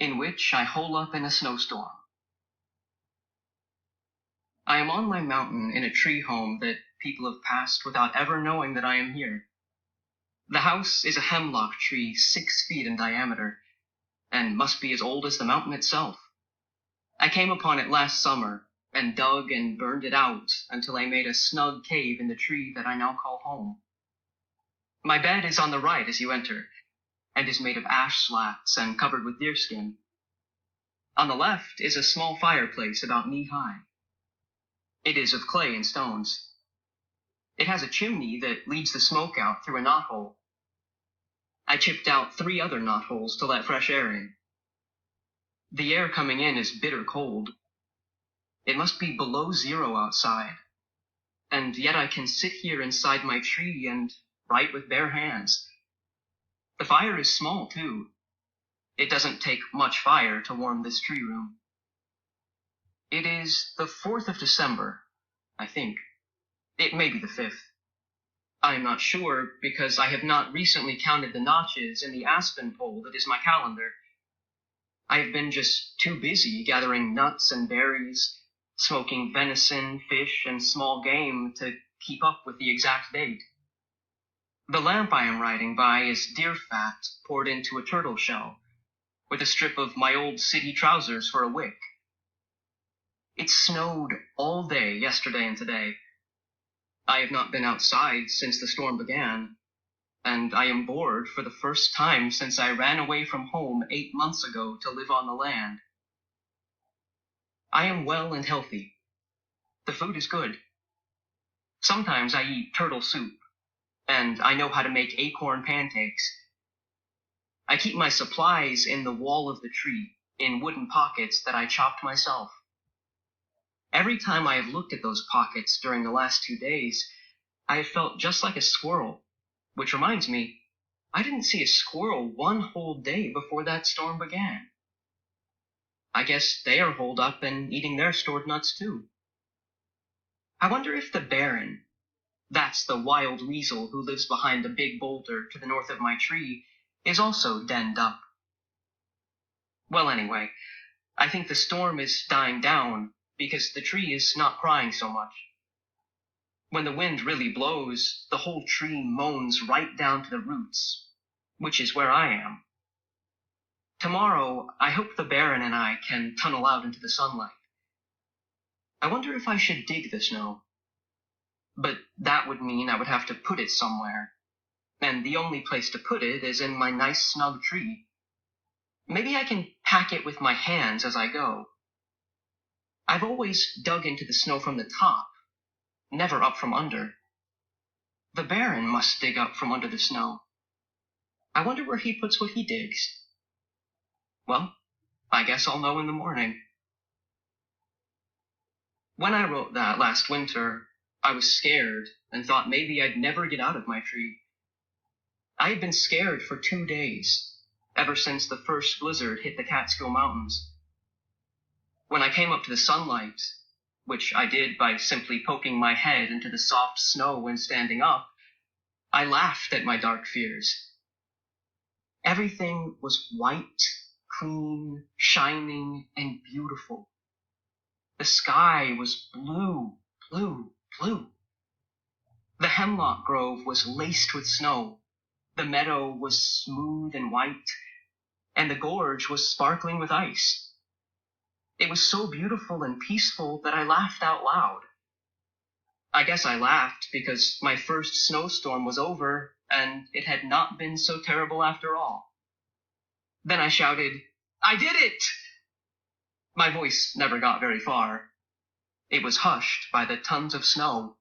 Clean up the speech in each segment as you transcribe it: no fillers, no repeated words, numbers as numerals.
in which I hole up in a snowstorm. I am on my mountain in a tree home that people have passed without ever knowing that I am here. The house is a hemlock tree 6 feet in diameter, and must be as old as the mountain itself. I came upon it last summer, and dug and burned it out until I made a snug cave in the tree that I now call home. My bed is on the right as you enter, and is made of ash slats and covered with deerskin. On the left is a small fireplace about knee-high. It is of clay and stones. It has a chimney that leads the smoke out through a knothole. I chipped out 3 other knotholes to let fresh air in. The air coming in is bitter cold. It must be below 0 outside, and yet I can sit here inside my tree and write with bare hands. The fire is small, too. It doesn't take much fire to warm this tree room. It is the 4th of December, I think. It may be the 5th. I am not sure, because I have not recently counted the notches in the aspen pole that is my calendar. I have been just too busy gathering nuts and berries, smoking venison, fish, and small game to keep up with the exact date. The lamp I am writing by is deer fat poured into a turtle shell, with a strip of my old city trousers for a wick. It snowed all day yesterday and today. I have not been outside since the storm began, and I am bored for the first time since I ran away from home 8 months ago to live on the land. I am well and healthy. The food is good. Sometimes I eat turtle soup, and I know how to make acorn pancakes. I keep my supplies in the wall of the tree, in wooden pockets that I chopped myself. Every time I have looked at those pockets during the last 2 days, I have felt just like a squirrel, which reminds me, I didn't see a squirrel 1 whole day before that storm began. I guess they are holed up and eating their stored nuts too. I wonder if the Baron, that's the wild weasel who lives behind the big boulder to the north of my tree, is also denned up. Well, anyway, I think the storm is dying down because the tree is not crying so much. When the wind really blows, the whole tree moans right down to the roots, which is where I am. Tomorrow, I hope the Baron and I can tunnel out into the sunlight. I wonder if I should dig the snow. But that would mean I would have to put it somewhere, and the only place to put it is in my nice snug tree. Maybe I can pack it with my hands as I go. I've always dug into the snow from the top, never up from under. The Baron must dig up from under the snow. I wonder where he puts what he digs. Well, I guess I'll know in the morning. When I wrote that last winter, I was scared and thought maybe I'd never get out of my tree. I had been scared for 2 days, ever since the first blizzard hit the Catskill Mountains. When I came up to the sunlight, which I did by simply poking my head into the soft snow and standing up, I laughed at my dark fears. Everything was white, clean, shining, and beautiful. The sky was blue, blue, blue. The hemlock grove was laced with snow. The meadow was smooth and white, and the gorge was sparkling with ice. It was so beautiful and peaceful that I laughed out loud. I guess I laughed because my first snowstorm was over, and it had not been so terrible after all. Then I shouted, "I did it!" My voice never got very far. It was hushed by the tons of snow.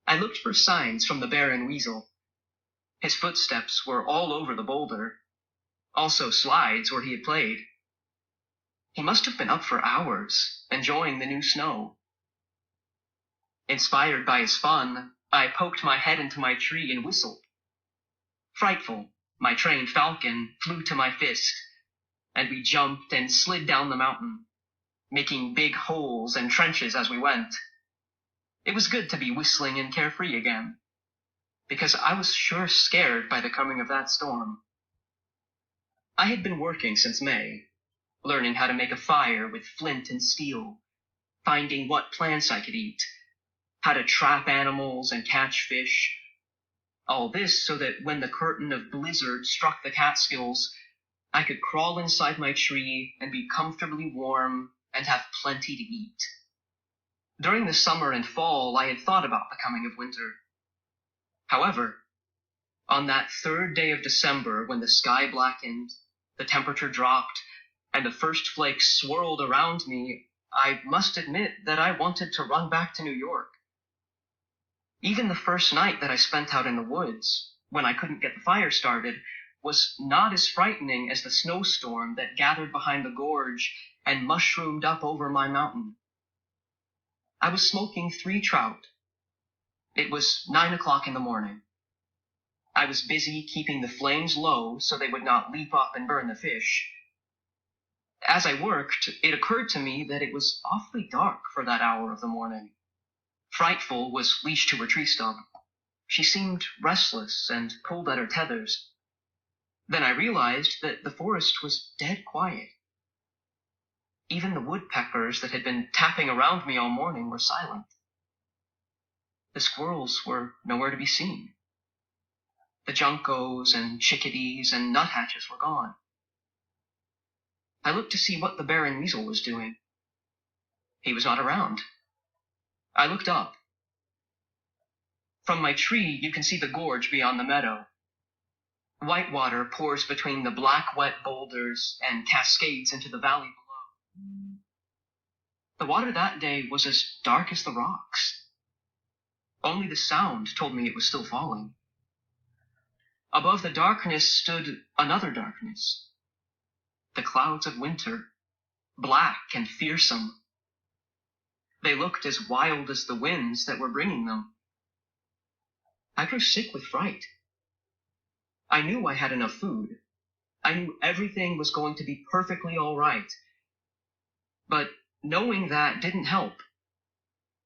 I looked for signs from the Baron Weasel. His footsteps were all over the boulder, also slides where he had played. He must have been up for hours, enjoying the new snow. Inspired by his fun, I poked my head into my tree and whistled. Frightful, my trained falcon flew to my fist, and we jumped and slid down the mountain, making big holes and trenches as we went. It was good to be whistling and carefree again, because I was sure scared by the coming of that storm. I had been working since May, learning how to make a fire with flint and steel, finding what plants I could eat, how to trap animals and catch fish. All this so that when the curtain of blizzard struck the Catskills, I could crawl inside my tree and be comfortably warm and have plenty to eat. During the summer and fall, I had thought about the coming of winter. However, on that third day of December, when the sky blackened, the temperature dropped, and the first flakes swirled around me, I must admit that I wanted to run back to New York. Even the first night that I spent out in the woods, when I couldn't get the fire started, was not as frightening as the snowstorm that gathered behind the gorge and mushroomed up over my mountain. I was smoking 3 trout. It was 9 o'clock in the morning. I was busy keeping the flames low so they would not leap up and burn the fish. As I worked, it occurred to me that it was awfully dark for that hour of the morning. Frightful was leashed to her tree stump. She seemed restless and pulled at her tethers. Then I realized that the forest was dead quiet. Even the woodpeckers that had been tapping around me all morning were silent. The squirrels were nowhere to be seen. The juncos and chickadees and nuthatches were gone. I looked to see what the barren weasel was doing. He was not around. I looked up. From my tree, you can see the gorge beyond the meadow. White water pours between the black, wet boulders and cascades into the valley below. The water that day was as dark as the rocks. Only the sound told me it was still falling. Above the darkness stood another darkness. The clouds of winter, black and fearsome. They looked as wild as the winds that were bringing them. I grew sick with fright. I knew I had enough food. I knew everything was going to be perfectly all right. But knowing that didn't help.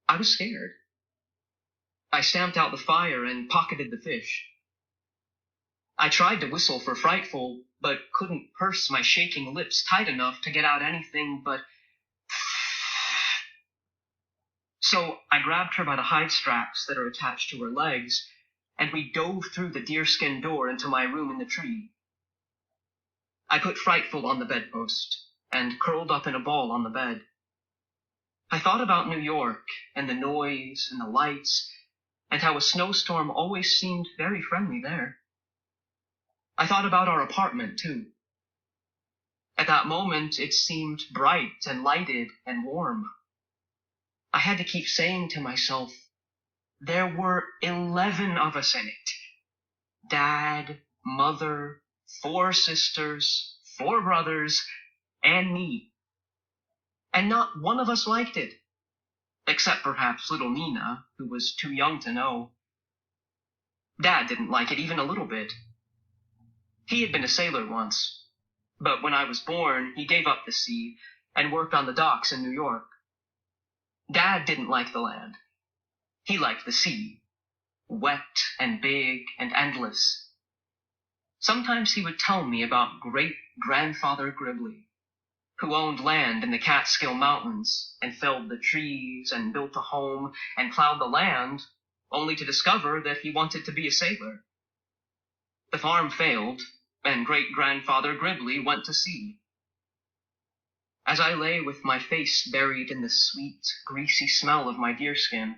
I was scared. I stamped out the fire and pocketed the fish. I tried to whistle for Frightful, but couldn't purse my shaking lips tight enough to get out anything but... So I grabbed her by the hide straps that are attached to her legs, and we dove through the deerskin door into my room in the tree. I put Frightful on the bedpost and curled up in a ball on the bed. I thought about New York and the noise and the lights and how a snowstorm always seemed very friendly there. I thought about our apartment, too. At that moment, it seemed bright and lighted and warm. I had to keep saying to myself, there were 11 of us in it. Dad, Mother, 4 sisters, 4 brothers, and me. And not one of us liked it, except perhaps little Nina, who was too young to know. Dad didn't like it even a little bit. He had been a sailor once, but when I was born, he gave up the sea and worked on the docks in New York. Dad didn't like the land. He liked the sea, wet and big and endless. Sometimes he would tell me about great-grandfather Gribley, who owned land in the Catskill Mountains and felled the trees and built a home and plowed the land, only to discover that he wanted to be a sailor. The farm failed, and great-grandfather Gribley went to sea. As I lay with my face buried in the sweet, greasy smell of my deerskin,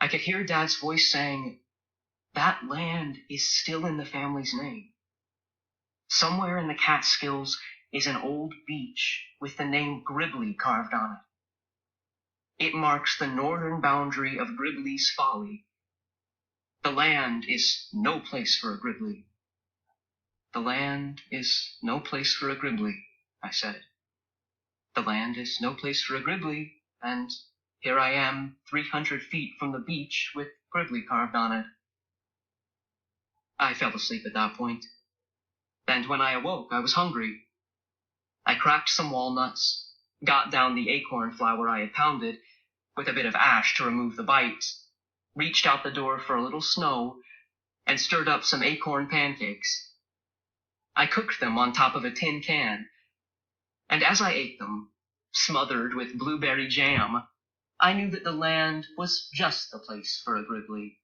I could hear Dad's voice saying, that land is still in the family's name. Somewhere in the Catskills is an old beach with the name Gribley carved on it. It marks the northern boundary of Gribley's Folly. The land is no place for a Gribley. The land is no place for a Gribley, I said. The land is no place for a Gribley, and here I am 300 feet from the beach with Gribley carved on it. I fell asleep at that point, and when I awoke, I was hungry. I cracked some walnuts, got down the acorn flour I had pounded, with a bit of ash to remove the bite, reached out the door for a little snow, and stirred up some acorn pancakes. I cooked them on top of a tin can, and as I ate them, smothered with blueberry jam, I knew that the land was just the place for a grizzly.